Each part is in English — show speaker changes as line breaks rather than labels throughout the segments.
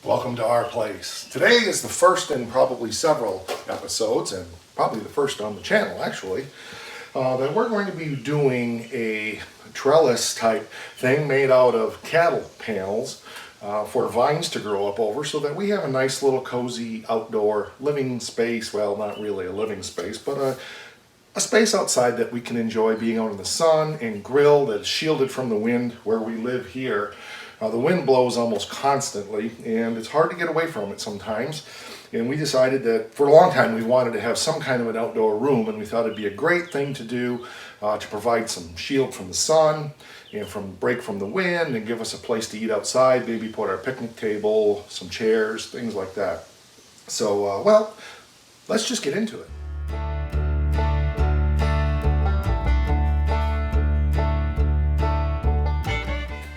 Welcome to our place. Today is the first in probably several episodes, and probably the first on the channel actually, that we're going to be doing a trellis type thing made out of cattle panels for vines to grow up over, so that we have a nice little cozy outdoor living space. Well, not really a living space, but a space outside that we can enjoy being out in the sun and grill that is shielded from the wind where we live here. The wind blows almost constantly, and it's hard to get away from it sometimes. And we decided that for a long time we wanted to have some kind of an outdoor room, and we thought it'd be a great thing to do to provide some shield from the sun and from break from the wind, and give us a place to eat outside, maybe put our picnic table, some chairs, things like that. So, well, let's just get into it.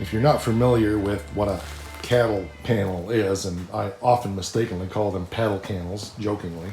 If you're not familiar with what a cattle panel is, and I often mistakenly call them paddle cannels, jokingly,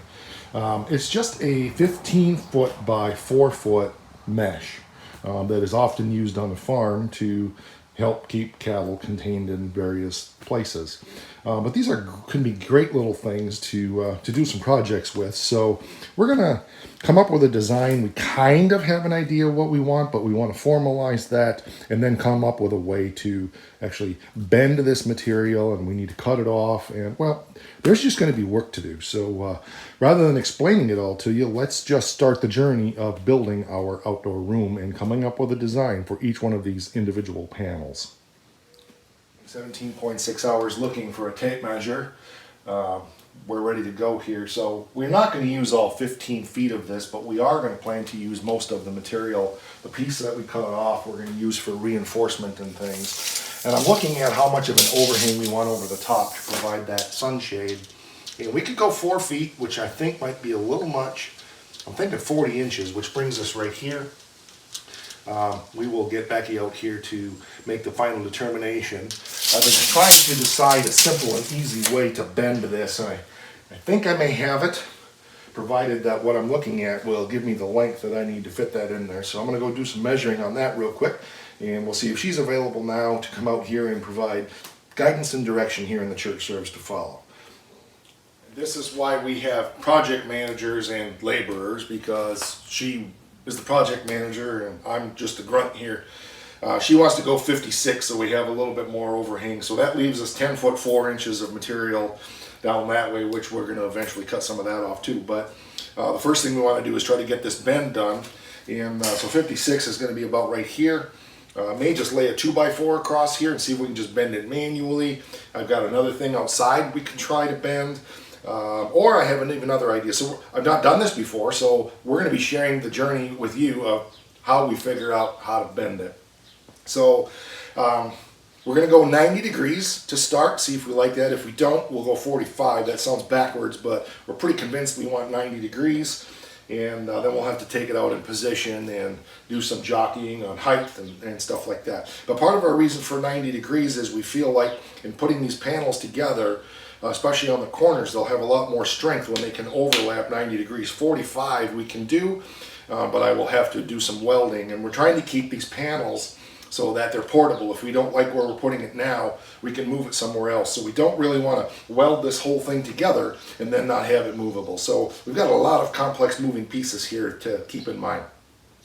it's just a 15-foot by 4-foot mesh that is often used on the farm to help keep cattle contained in various places. But these can be great little things to do some projects with. So we're gonna come up with a design. We kind of have an idea of what we want, but we want to formalize that and then come up with a way to actually bend this material, and we need to cut it off. And well, there's just going to be work to do. So rather than explaining it all to you, let's just start the journey of building our outdoor room and coming up with a design for each one of these individual panels. 17.6 hours looking for a tape measure. We're ready to go here. So we're not going to use all 15 feet of this, but we are going to plan to use most of the material. The piece that we cut off we're going to use for reinforcement and things. And I'm looking at how much of an overhang we want over the top to provide that sunshade. And we could go 4 feet, which I think might be a little much. I'm thinking 40 inches, which brings us right here. We will get Becky out here to make the final determination. I've been trying to decide a simple and easy way to bend this, and I think I may have it, provided that what I'm looking at will give me the length that I need to fit that in there. So I'm going to go do some measuring on that real quick, and we'll see if she's available now to come out here and provide guidance and direction here in the church service to follow. This is why we have project managers and laborers, because she is the project manager and I'm just a grunt here. She wants to go 56, so we have a little bit more overhang. So that leaves us 10 foot 4 inches of material down that way, which we're going to eventually cut some of that off too. But the first thing we want to do is try to get this bend done. And so 56 is going to be about right here. May just lay a 2x4 across here and see if we can just bend it manually. I've got another thing outside we can try to bend. Or I have another idea. So I've not done this before, so we're going to be sharing the journey with you of how we figure out how to bend it. So we're going to go 90 degrees to start, see if we like that. If we don't, we'll go 45. That sounds backwards, but we're pretty convinced we want 90 degrees. And then we'll have to take it out in position and do some jockeying on height and stuff like that. But part of our reason for 90 degrees is we feel like in putting these panels together, especially on the corners, they'll have a lot more strength when they can overlap 90 degrees. 45 we can do, but I will have to do some welding. And we're trying to keep these panels so that they're portable. If we don't like where we're putting it now, we can move it somewhere else. So we don't really want to weld this whole thing together and then not have it movable. So we've got a lot of complex moving pieces here to keep in mind.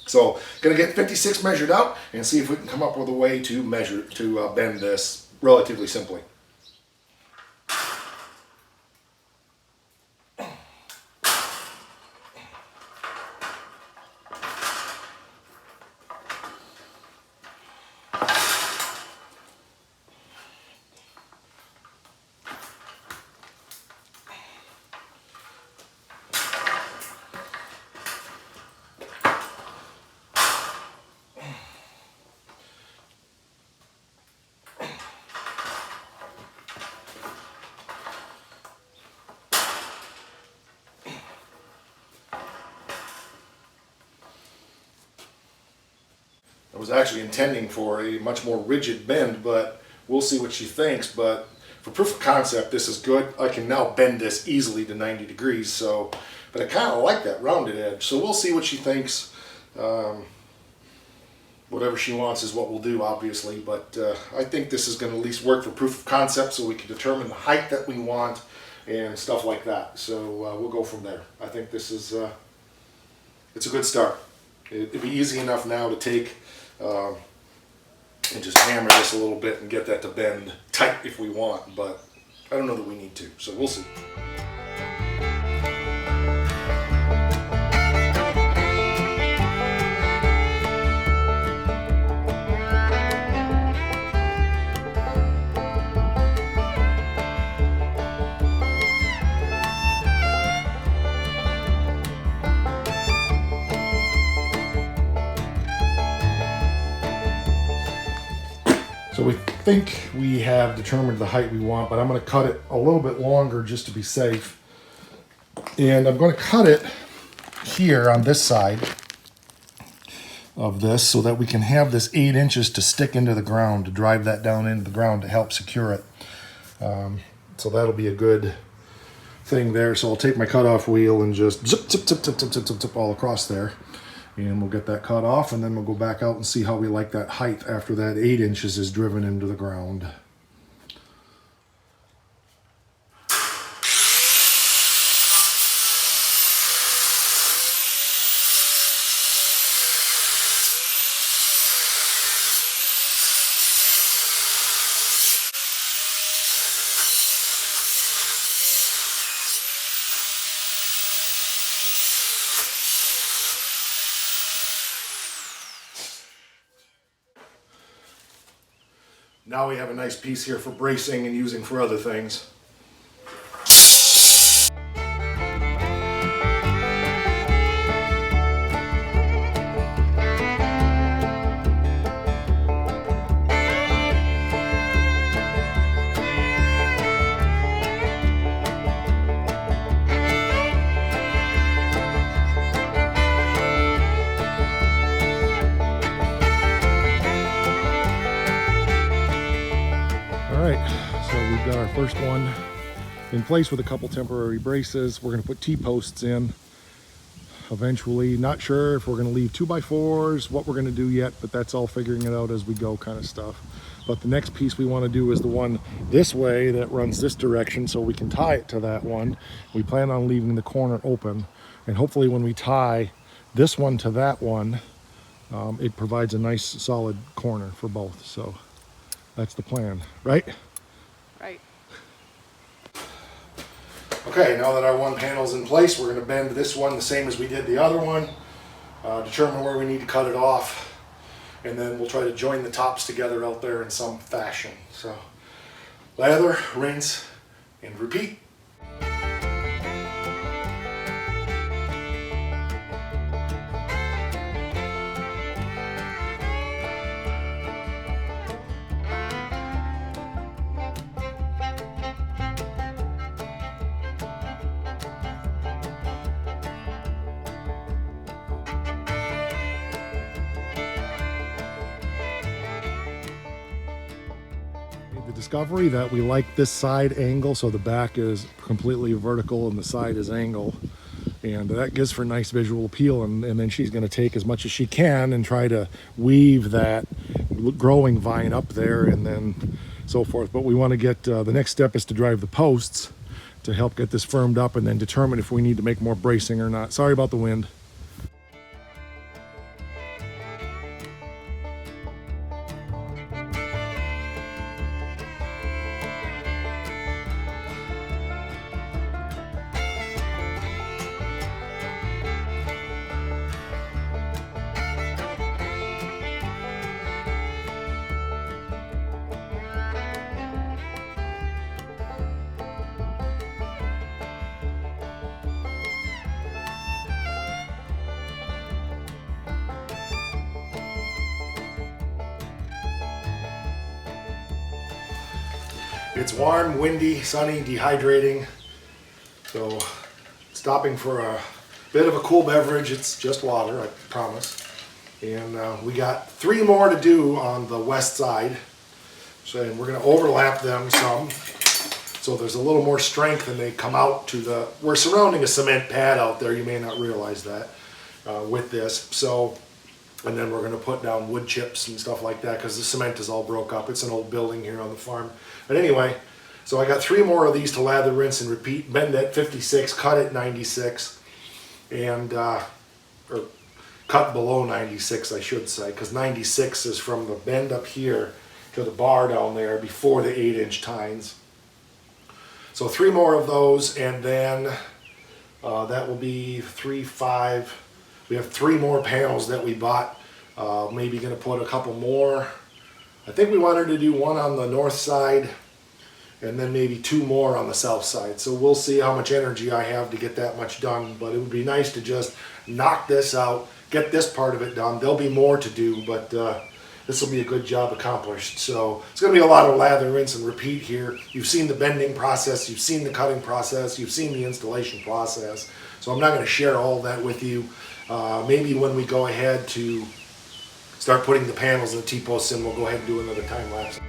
So gonna get 56 measured out and see if we can come up with a way to bend this relatively simply. I was actually intending for a much more rigid bend, but we'll see what she thinks. But for proof of concept, this is good. I can now bend this easily to 90 degrees. So, but I kind of like that rounded edge. So we'll see what she thinks. whatever she wants is what we'll do, obviously, but I think this is going to at least work for proof of concept so we can determine the height that we want and stuff like that. So we'll go from there. I think this is it's a good start. It'd be easy enough now to take and just hammer this a little bit and get that to bend tight if we want, but I don't know that we need to, so we'll see. So we think we have determined the height we want, but I'm going to cut it a little bit longer just to be safe. And I'm going to cut it here on this side of this so that we can have this 8 inches to stick into the ground, to drive that down into the ground to help secure it. So that'll be a good thing there. So I'll take my cutoff wheel and just zip, zip, zip, zip, zip, zip, zip, zip all across there. And we'll get that cut off, and then we'll go back out and see how we like that height after that 8 inches is driven into the ground. Now we have a nice piece here for bracing and using for other things. So we've got our first one in place with a couple temporary braces. We're going to put T-posts in eventually. Not sure if we're going to leave 2x4s, what we're going to do yet, but that's all figuring it out as we go kind of stuff. But the next piece we want to do is the one this way that runs this direction so we can tie it to that one. We plan on leaving the corner open, and hopefully when we tie this one to that one, it provides a nice solid corner for both. So that's the plan, right?
Right.
Okay, now that our one panel's in place, we're going to bend this one the same as we did the other one, determine where we need to cut it off, and then we'll try to join the tops together out there in some fashion. So lather, rinse, and repeat. Discovery that we like this side angle, so the back is completely vertical and the side is angle, and that gives for nice visual appeal. And then she's going to take as much as she can and try to weave that growing vine up there and then so forth. But we want to get the next step is to drive the posts to help get this firmed up and then determine if we need to make more bracing or not. Sorry about the wind. It's warm, windy, sunny, dehydrating, so stopping for a bit of a cool beverage. It's just water, I promise. And we got 3 more to do on the west side, so and we're going to overlap them some, so there's a little more strength and they come out to the, we're surrounding a cement pad out there, you may not realize that with this. So And then we're going to put down wood chips and stuff like that because the cement is all broke up. It's an old building here on the farm. But anyway, so I got 3 more of these to lather, rinse, and repeat. Bend at 56, cut at 96, and or cut below 96, I should say, because 96 is from the bend up here to the bar down there before the 8-inch tines. So 3 more of those, and then that will be 3, 5. We have 3 more panels that we bought. Maybe going to put a couple more. I think we wanted to do 1 on the north side and then maybe 2 more on the south side. So we'll see how much energy I have to get that much done. But it would be nice to just knock this out, get this part of it done. There'll be more to do, but this will be a good job accomplished. So it's going to be a lot of lather, rinse, and repeat here. You've seen the bending process, you've seen the cutting process, you've seen the installation process. So I'm not going to share all that with you. Maybe when we go ahead to start putting the panels and the T-posts in, we'll go ahead and do another time lapse.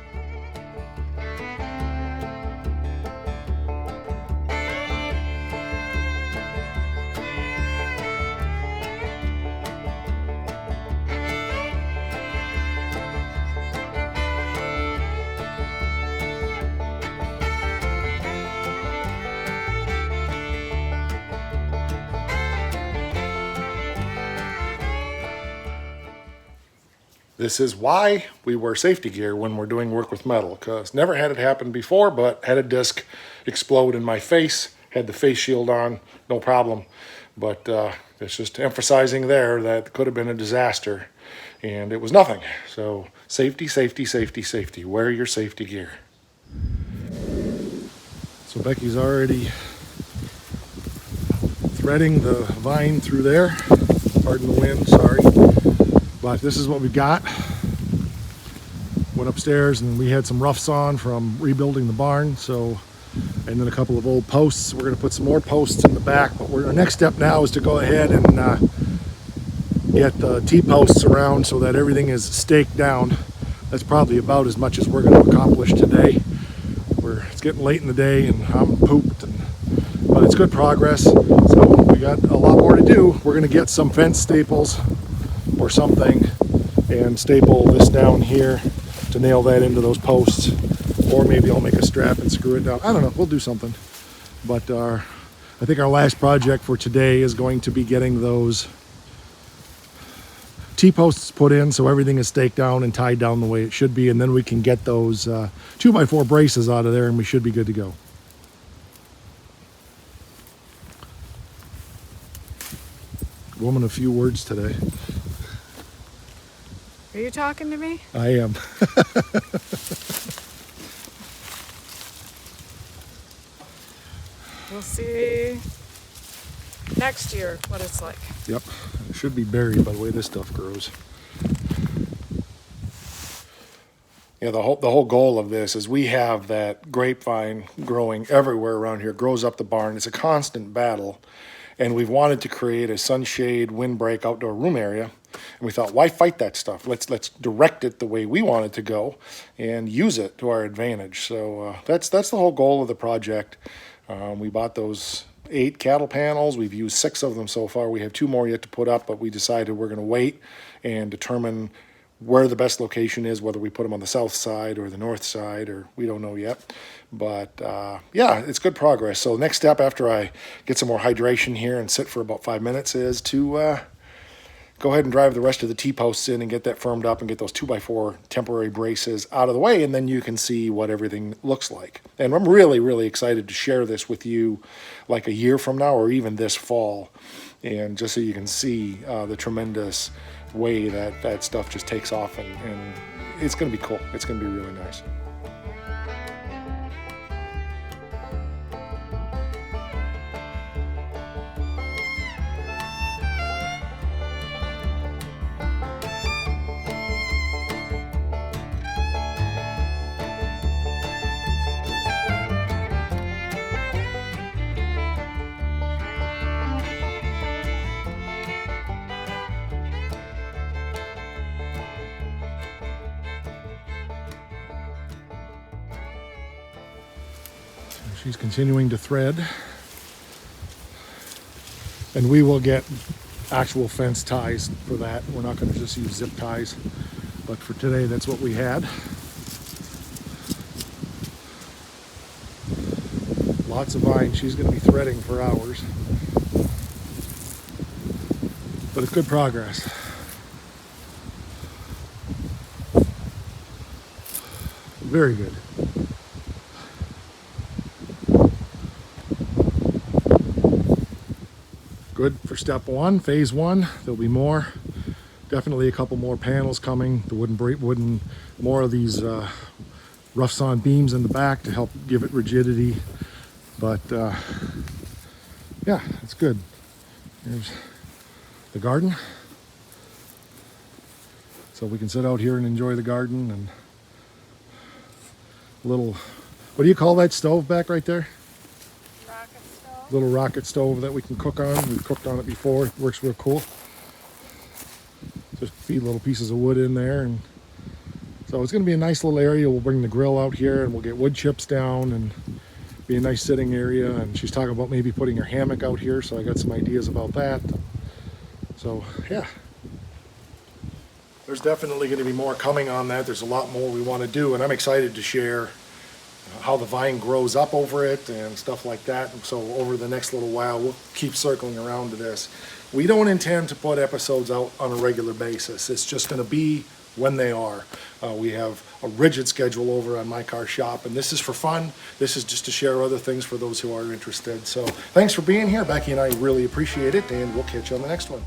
This is why we wear safety gear when we're doing work with metal, because never had it happen before, but had a disc explode in my face, had the face shield on, no problem. But it's just emphasizing there that it could have been a disaster, and it was nothing. So safety, safety, safety, safety. Wear your safety gear. So Becky's already threading the vine through there. Pardon the wind, sorry. But this is what we got. Went upstairs and we had some roughs on from rebuilding the barn. So, and then a couple of old posts. We're going to put some more posts in the back. But our next step now is to go ahead and get the T-posts around so that everything is staked down. That's probably about as much as we're going to accomplish today. It's getting late in the day and I'm pooped, but it's good progress. So we got a lot more to do. We're going to get some fence staples or something and staple this down here to nail that into those posts, or maybe I'll make a strap and screw it down. I don't know, we'll do something. But I think our last project for today is going to be getting those T-posts put in so everything is staked down and tied down the way it should be, and then we can get those 2x4 braces out of there and we should be good to go. Woman, a few words today.
Are you talking to me?
I am.
We'll see next year what it's like.
Yep, it should be buried by the way this stuff grows. Yeah, the whole goal of this is we have that grapevine growing everywhere around here, grows up the barn. It's a constant battle. And we've wanted to create a sunshade, windbreak, outdoor room area. And we thought, why fight that stuff? Let's direct it the way we want it to go and use it to our advantage. So that's the whole goal of the project. We bought those 8 cattle panels. We've used 6 of them so far. We have 2 more yet to put up, but we decided we're going to wait and determine where the best location is, whether we put them on the south side or the north side, or we don't know yet. But yeah, it's good progress. So the next step after I get some more hydration here and sit for about 5 minutes is to go ahead and drive the rest of the T-posts in and get that firmed up and get those 2x4 temporary braces out of the way, and then you can see what everything looks like. And I'm really, really excited to share this with you like a year from now or even this fall, and just so you can see the tremendous way that stuff just takes off, and it's going to be cool. It's going to be really nice. She's continuing to thread, and we will get actual fence ties for that. We're not going to just use zip ties, but for today that's what we had. Lots of vine. She's going to be threading for hours, but it's good progress. Very good. Good for step one, phase one. There'll be more. Definitely a couple more panels coming. The wooden, more of these rough sawn beams in the back to help give it rigidity. But yeah, it's good. Here's the garden. So we can sit out here and enjoy the garden and little, what do you call that stove back right there?
Rocket stove.
Little rocket stove that we can cook on. We've cooked on it before. It works real cool. Just feed little pieces of wood in there, and so it's going to be a nice little area. We'll bring the grill out here and we'll get wood chips down and be a nice sitting area. And she's talking about maybe putting her hammock out here, so I got some ideas about that. So yeah, there's definitely going to be more coming on that. There's a lot more we want to do, and I'm excited to share how the vine grows up over it and stuff like that. And so over the next little while, we'll keep circling around to this. We don't intend to put episodes out on a regular basis. It's just going to be when they are. We have a rigid schedule over on My Car Shop, and this is for fun. This is just to share other things for those who are interested. So thanks for being here. Becky and I really appreciate it, and we'll catch you on the next one.